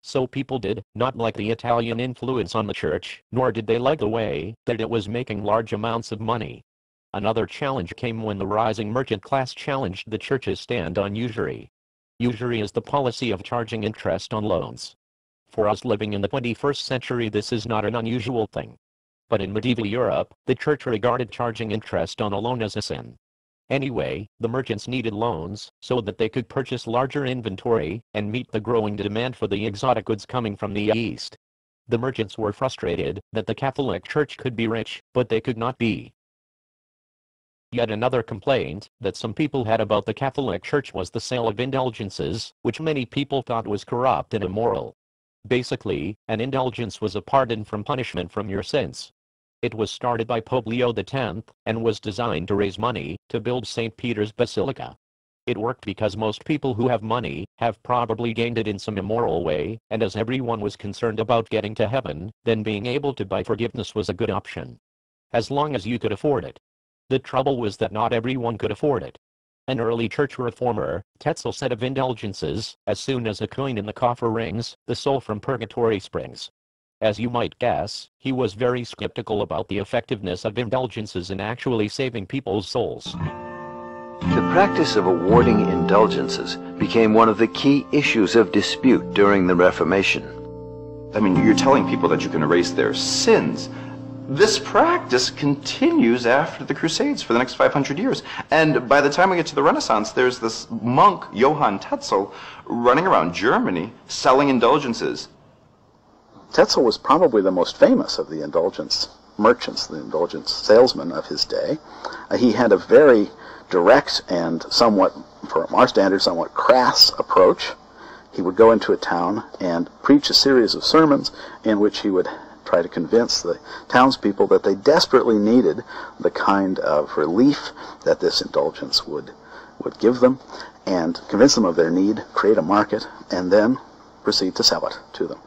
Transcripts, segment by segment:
So people did not like the Italian influence on the church, nor did they like the way that it was making large amounts of money. Another challenge came when the rising merchant class challenged the church's stand on usury. Usury is the policy of charging interest on loans. For us living in the 21st century, this is not an unusual thing. But in medieval Europe, the church regarded charging interest on a loan as a sin. Anyway, the merchants needed loans so that they could purchase larger inventory and meet the growing demand for the exotic goods coming from the East. The merchants were frustrated that the Catholic Church could be rich, but they could not be. Yet another complaint that some people had about the Catholic Church was the sale of indulgences, which many people thought was corrupt and immoral. Basically, an indulgence was a pardon from punishment from your sins. It was started by Pope Leo X and was designed to raise money to build St. Peter's Basilica. It worked because most people who have money have probably gained it in some immoral way, and as everyone was concerned about getting to heaven, then being able to buy forgiveness was a good option. As long as you could afford it. The trouble was that not everyone could afford it. An early church reformer, Tetzel, said of indulgences, as soon as a coin in the coffer rings, the soul from purgatory springs. As you might guess, he was very skeptical about the effectiveness of indulgences in actually saving people's souls. The practice of awarding indulgences became one of the key issues of dispute during the Reformation. I mean, you're telling people that you can erase their sins. This practice continues after the Crusades for the next 500 years. And by the time we get to the Renaissance, there's this monk, Johann Tetzel, running around Germany selling indulgences. Tetzel was probably the most famous of the indulgence merchants, the indulgence salesmen of his day. He had a very direct and somewhat, from our standards, somewhat crass approach. He would go into a town and preach a series of sermons in which he would try to convince the townspeople that they desperately needed the kind of relief that this indulgence would give them, and convince them of their need, create a market, and then proceed to sell it to them.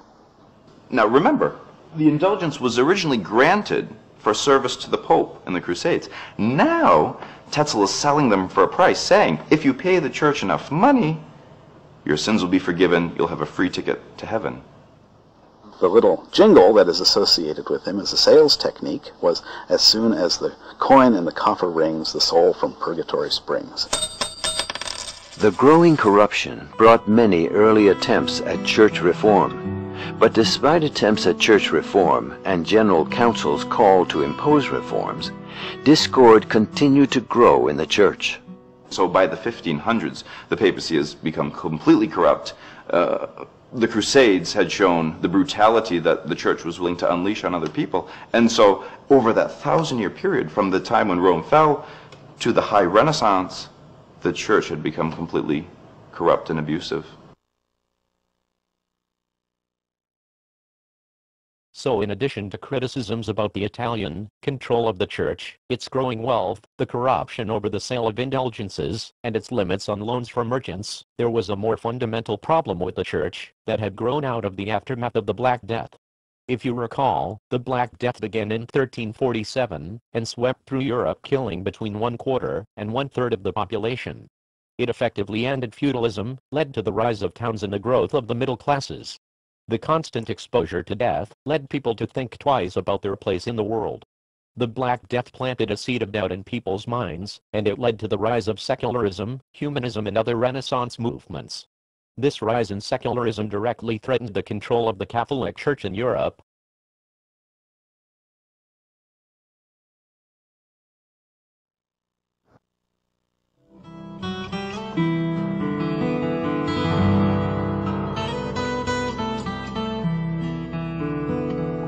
Now remember, the indulgence was originally granted for service to the Pope in the Crusades. Now, Tetzel is selling them for a price, saying, if you pay the church enough money, your sins will be forgiven, you'll have a free ticket to heaven. The little jingle that is associated with him as a sales technique was, as soon as the coin in the coffer rings, the soul from purgatory springs. The growing corruption brought many early attempts at church reform. But despite attempts at church reform and General Council's call to impose reforms, discord continued to grow in the church. So by the 1500s, the papacy has become completely corrupt. The Crusades had shown the brutality that the church was willing to unleash on other people. And so over that 1,000-year period, from the time when Rome fell to the High Renaissance, the church had become completely corrupt and abusive. So in addition to criticisms about the Italian control of the church, its growing wealth, the corruption over the sale of indulgences, and its limits on loans from merchants, there was a more fundamental problem with the church that had grown out of the aftermath of the Black Death. If you recall, the Black Death began in 1347 and swept through Europe, killing between 1/4 and 1/3 of the population. It effectively ended feudalism, led to the rise of towns and the growth of the middle classes. The constant exposure to death led people to think twice about their place in the world. The Black Death planted a seed of doubt in people's minds, and it led to the rise of secularism, humanism, and other Renaissance movements. This rise in secularism directly threatened the control of the Catholic Church in Europe.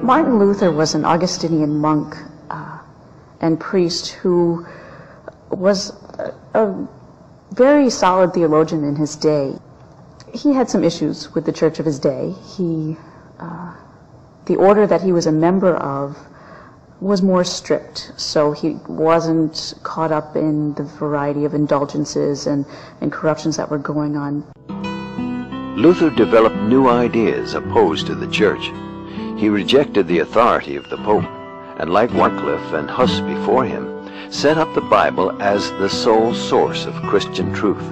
Martin Luther was an Augustinian monk and priest who was a very solid theologian in his day. He had some issues with the church of his day. The order that he was a member of was more strict, so he wasn't caught up in the variety of indulgences and corruptions that were going on. Luther developed new ideas opposed to the church. He rejected the authority of the Pope, and like Wycliffe and Huss before him, set up the Bible as the sole source of Christian truth.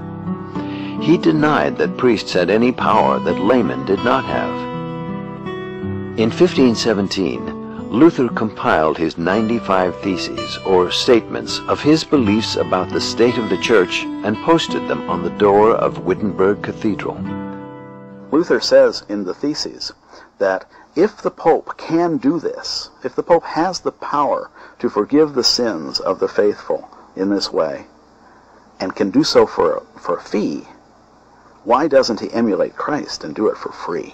He denied that priests had any power that laymen did not have. In 1517, Luther compiled his 95 Theses, or statements, of his beliefs about the state of the Church and posted them on the door of Wittenberg Cathedral. Luther says in the Theses that if the Pope can do this, if the Pope has the power to forgive the sins of the faithful in this way, and can do so for a fee, why doesn't he emulate Christ and do it for free?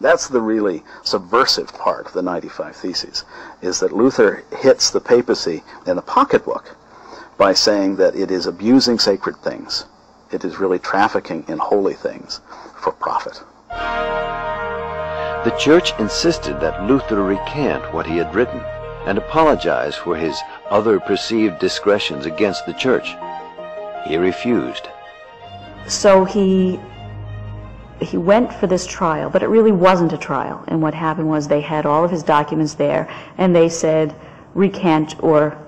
That's the really subversive part of the 95 Theses, is that Luther hits the papacy in the pocketbook by saying that it is abusing sacred things. It is really trafficking in holy things for profit. The Church insisted that Luther recant what he had written and apologize for his other perceived discretions against the Church. He refused. So he went for this trial, but it really wasn't a trial. And what happened was they had all of his documents there, and they said, recant or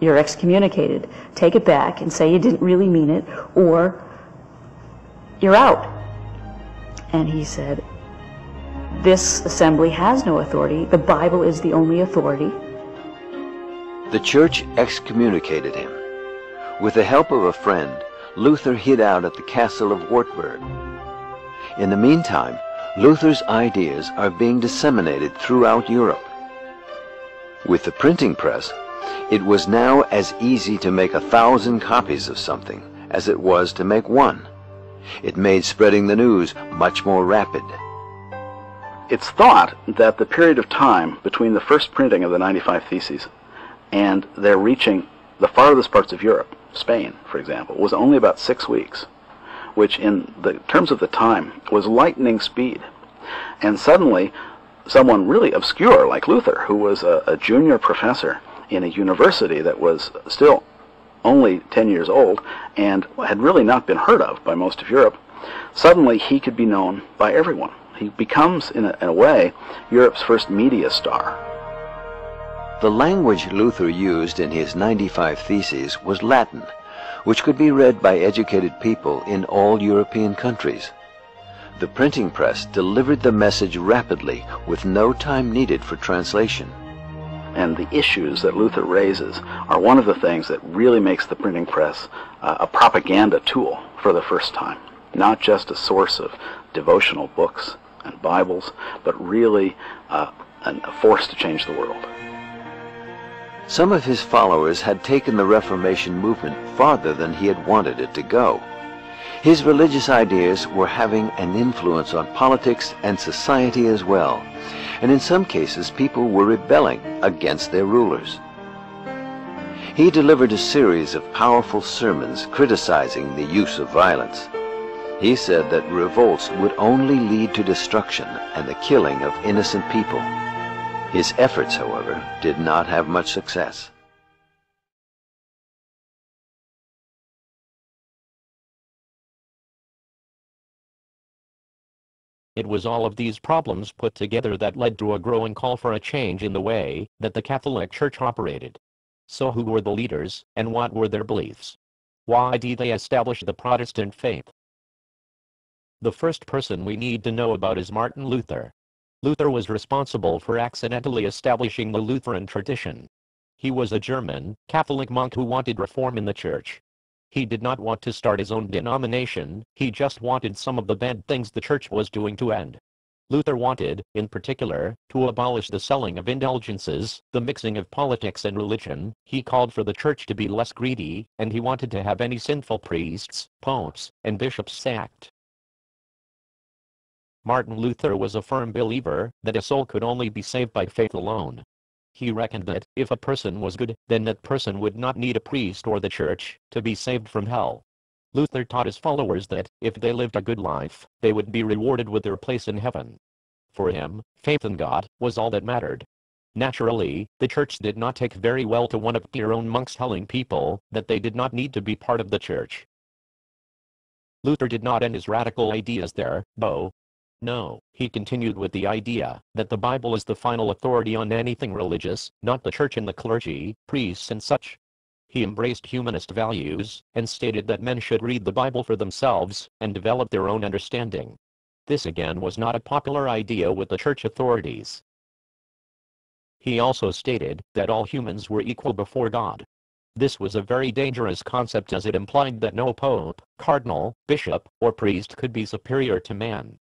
you're excommunicated. Take it back and say you didn't really mean it, or you're out. And he said, this assembly has no authority. The Bible is the only authority. The Church excommunicated him. With the help of a friend, Luther hid out at the castle of Wartburg. In the meantime, Luther's ideas are being disseminated throughout Europe. With the printing press, it was now as easy to make 1,000 copies of something as it was to make one. It made spreading the news much more rapid. It's thought that the period of time between the first printing of the 95 Theses and their reaching the farthest parts of Europe, Spain, for example, was only about 6 weeks, which in the terms of the time was lightning speed. And suddenly, someone really obscure like Luther, who was a junior professor in a university that was still only 10 years old and had really not been heard of by most of Europe, suddenly he could be known by everyone. He becomes, in a way, Europe's first media star. The language Luther used in his 95 Theses was Latin, which could be read by educated people in all European countries. The printing press delivered the message rapidly, with no time needed for translation. And the issues that Luther raises are one of the things that really makes the printing press a propaganda tool for the first time. Not just a source of devotional books and Bibles, but really a force to change the world. Some of his followers had taken the Reformation movement farther than he had wanted it to go. His religious ideas were having an influence on politics and society as well, and in some cases people were rebelling against their rulers. He delivered a series of powerful sermons criticizing the use of violence. He said that revolts would only lead to destruction and the killing of innocent people. His efforts, however, did not have much success. It was all of these problems put together that led to a growing call for a change in the way that the Catholic Church operated. So who were the leaders, and what were their beliefs? Why did they establish the Protestant faith? The first person we need to know about is Martin Luther. Luther was responsible for accidentally establishing the Lutheran tradition. He was a German Catholic monk who wanted reform in the church. He did not want to start his own denomination, he just wanted some of the bad things the church was doing to end. Luther wanted, in particular, to abolish the selling of indulgences, the mixing of politics and religion. He called for the church to be less greedy, and he wanted to have any sinful priests, popes, and bishops sacked. Martin Luther was a firm believer that a soul could only be saved by faith alone. He reckoned that if a person was good, then that person would not need a priest or the church to be saved from hell. Luther taught his followers that if they lived a good life, they would be rewarded with their place in heaven. For him, faith in God was all that mattered. Naturally, the church did not take very well to one of their own monks telling people that they did not need to be part of the church. Luther did not end his radical ideas there, though. No, he continued with the idea that the Bible is the final authority on anything religious, not the church and the clergy, priests and such. He embraced humanist values, and stated that men should read the Bible for themselves, and develop their own understanding. This again was not a popular idea with the church authorities. He also stated that all humans were equal before God. This was a very dangerous concept as it implied that no pope, cardinal, bishop, or priest could be superior to man.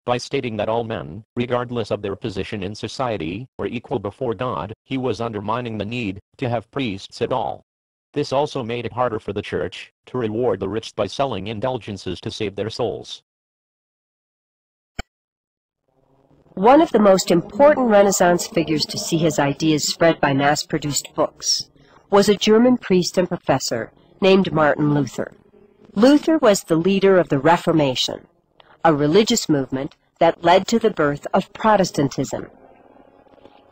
By stating that all men, regardless of their position in society, were equal before God, he was undermining the need to have priests at all. This also made it harder for the church to reward the rich by selling indulgences to save their souls. One of the most important Renaissance figures to see his ideas spread by mass-produced books was a German priest and professor named Martin Luther. Luther was the leader of the Reformation, a religious movement that led to the birth of Protestantism.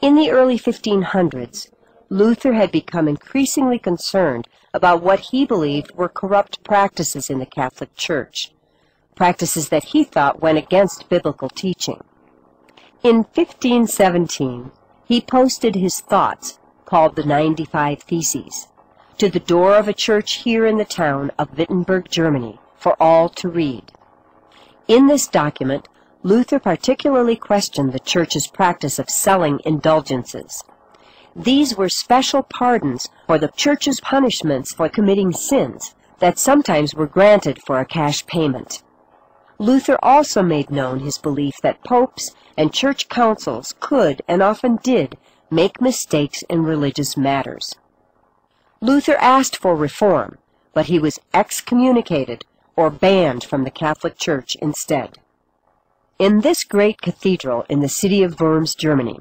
In the early 1500s, Luther had become increasingly concerned about what he believed were corrupt practices in the Catholic Church, practices that he thought went against biblical teaching. In 1517, he posted his thoughts, called the 95 Theses, to the door of a church here in the town of Wittenberg, Germany, for all to read. In this document, Luther particularly questioned the church's practice of selling indulgences. These were special pardons for the church's punishments for committing sins that sometimes were granted for a cash payment. Luther also made known his belief that popes and church councils could, and often did, make mistakes in religious matters. Luther asked for reform, but he was excommunicated or banned from the Catholic Church instead. In this great cathedral in the city of Worms, Germany,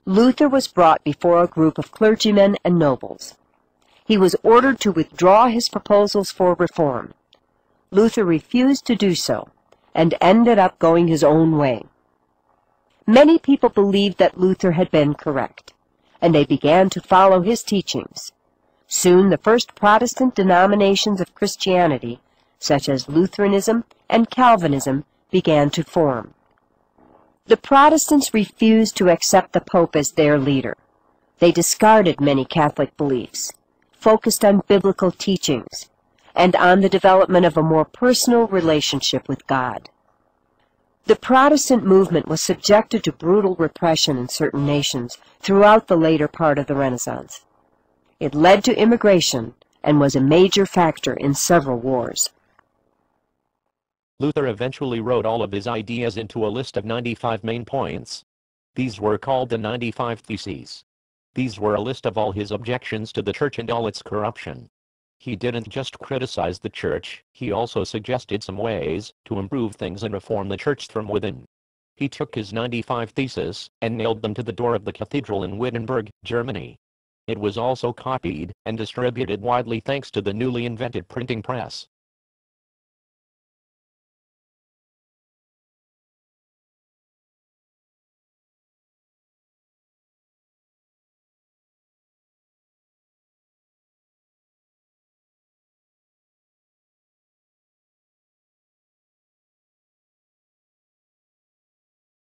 Luther was brought before a group of clergymen and nobles. He was ordered to withdraw his proposals for reform. Luther refused to do so, and ended up going his own way. Many people believed that Luther had been correct, and they began to follow his teachings. Soon the first Protestant denominations of Christianity, such as Lutheranism and Calvinism, began to form. The Protestants refused to accept the Pope as their leader. They discarded many Catholic beliefs, focused on biblical teachings, and on the development of a more personal relationship with God. The Protestant movement was subjected to brutal repression in certain nations throughout the later part of the Renaissance. It led to immigration and was a major factor in several wars. Luther eventually wrote all of his ideas into a list of 95 main points. These were called the 95 Theses. These were a list of all his objections to the church and all its corruption. He didn't just criticize the church, he also suggested some ways to improve things and reform the church from within. He took his 95 Theses and nailed them to the door of the cathedral in Wittenberg, Germany. It was also copied and distributed widely thanks to the newly invented printing press.